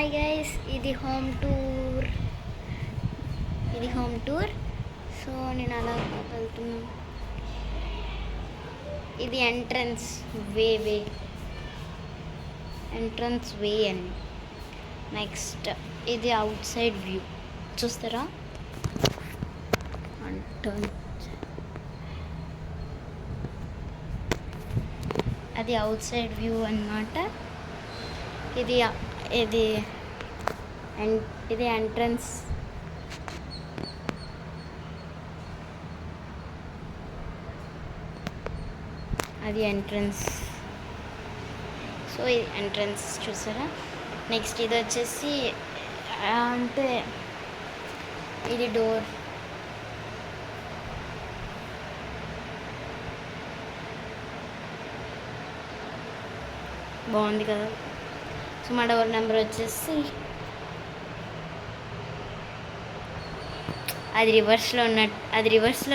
Hi guys, ఇది home tour. So నేను అలా వెళ్తున్నాను. ఇది ఎంట్రన్స్ వే అని. నెక్స్ట్ ఇది అవుట్ సైడ్ వ్యూ చూస్తారా. అది అవుట్ సైడ్ వ్యూ అన్నమాట. ఇది ఎంట్రన్స్. అది ఎంట్రన్స్. సో ఇది ఎంట్రన్స్ చూసారా. నెక్స్ట్ ఇది వచ్చేసి అంటే ఇది డోర్. బాగుంది కదా. సో మా డోర్ నెంబర్ వచ్చేసి అది రివర్స్లో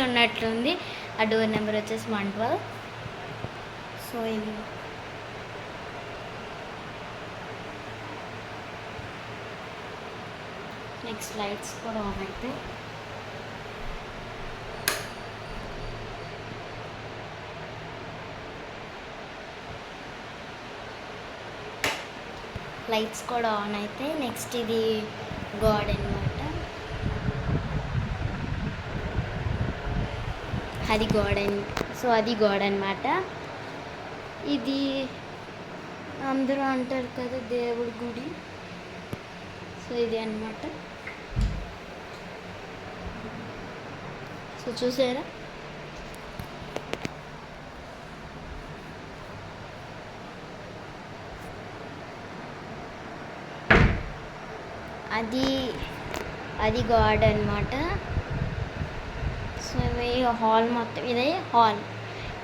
ఉన్నట్లుంది. ఆ డోర్ నెంబర్ వచ్చేసి 112. సో ఇది నెక్స్ట్ లైట్స్ కూడా ఆన్ అయితే. నెక్స్ట్ ఇది గాడ్ అన్నమాట. అది గాడ్ అన్నమాట. ఇది అందరూ అంటారు కదా దేవుడి గుడి. సో ఇది అన్నమాట. సో చూసారా. అది గాడ్ అన్నమాట. సో ఇవి హాల్ మొత్తం.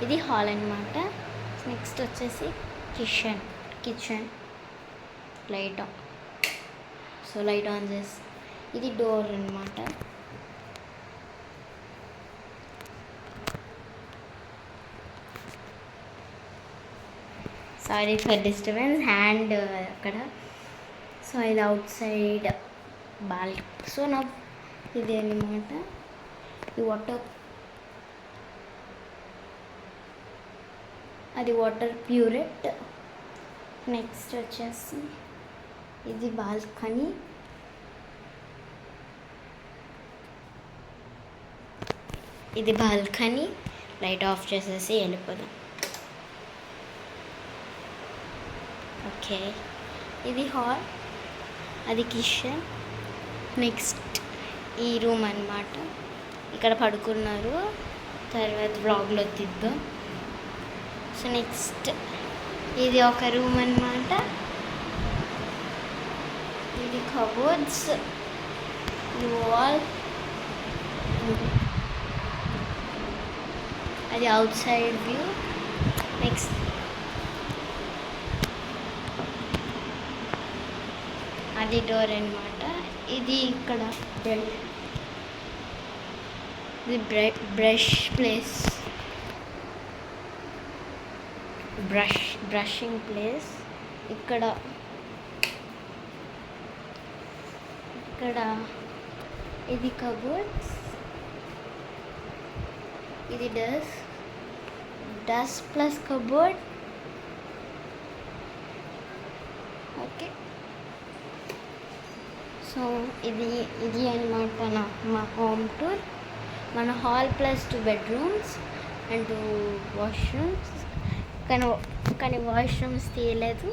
ఇది హాల్ అన్నమాట. నెక్స్ట్ వచ్చేసి kitchen light on. So light on చేసి ఇది డోర్ అన్నమాట. సారీ ఫర్ డిస్టర్బెన్స్, హ్యాండ్ అక్కడ. సో ఇది అవుట్ సైడ్ సో నా ఇది అన్నమాట. అది వాటర్ ప్యూరెట్. నెక్స్ట్ వచ్చేసి ఇది బాల్కనీ. లైట్ ఆఫ్ చేసేసి వెళ్ళిపోదాం. ఓకే, ఇది హాల్, అది కిచెన్. నెక్స్ట్ ఈ రూమ్ అన్నమాట. ఇక్కడ పడుకున్నారు, తర్వాత బ్లాగ్లో తీద్దాం. సో నెక్స్ట్ ఇది ఒక రూమ్ అన్నమాట. ఇది కబోర్డ్స్, వాల్. అది అవుట్ సైడ్ వ్యూ. నెక్స్ట్ అది డోర్ అన్నమాట. ఇది ఇక్కడ ఇది బ్రష్ ప్లేస్, బ్రషింగ్ ప్లేస్. ఇక్కడ ఇది కబోర్డ్స్. ఇది dust plus cupboard. Okay, so ఇది అన్నమాట మా హోమ్ టూర్. మన hall plus 2 bedrooms and 2 washrooms. కానీ వాష్రూమ్స్ తీయలేదు.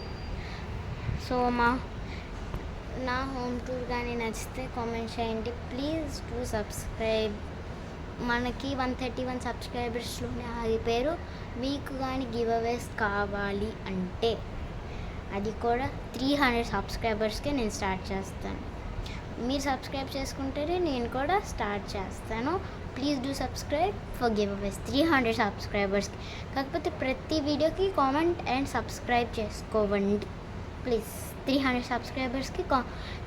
సో నా హోమ్ టూర్ కానీ నచ్చితే కామెంట్ చేయండి. Please do subscribe. మనకి 131 సబ్స్క్రైబర్స్లోనే ఆగిపోయారు. మీకు కానీ గివ్ అవేస్ కావాలి అంటే అది కూడా 300 సబ్స్క్రైబర్స్కే నేను స్టార్ట్ చేస్తాను. మీరు సబ్స్క్రైబ్ చేసుకుంటేనే నేను కూడా స్టార్ట్ చేస్తాను. Please do subscribe for giveaways 300 సబ్స్క్రైబర్స్కి. కాకపోతే ప్రతి వీడియోకి కామెంట్ అండ్ సబ్స్క్రైబ్ చేసుకోవండి ప్లీజ్. 300 సబ్స్క్రైబర్స్కి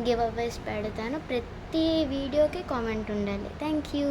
గివ్ అవేస్ పెడతాను. ప్రతి వీడియోకి కామెంట్ ఉండాలి. Thank you.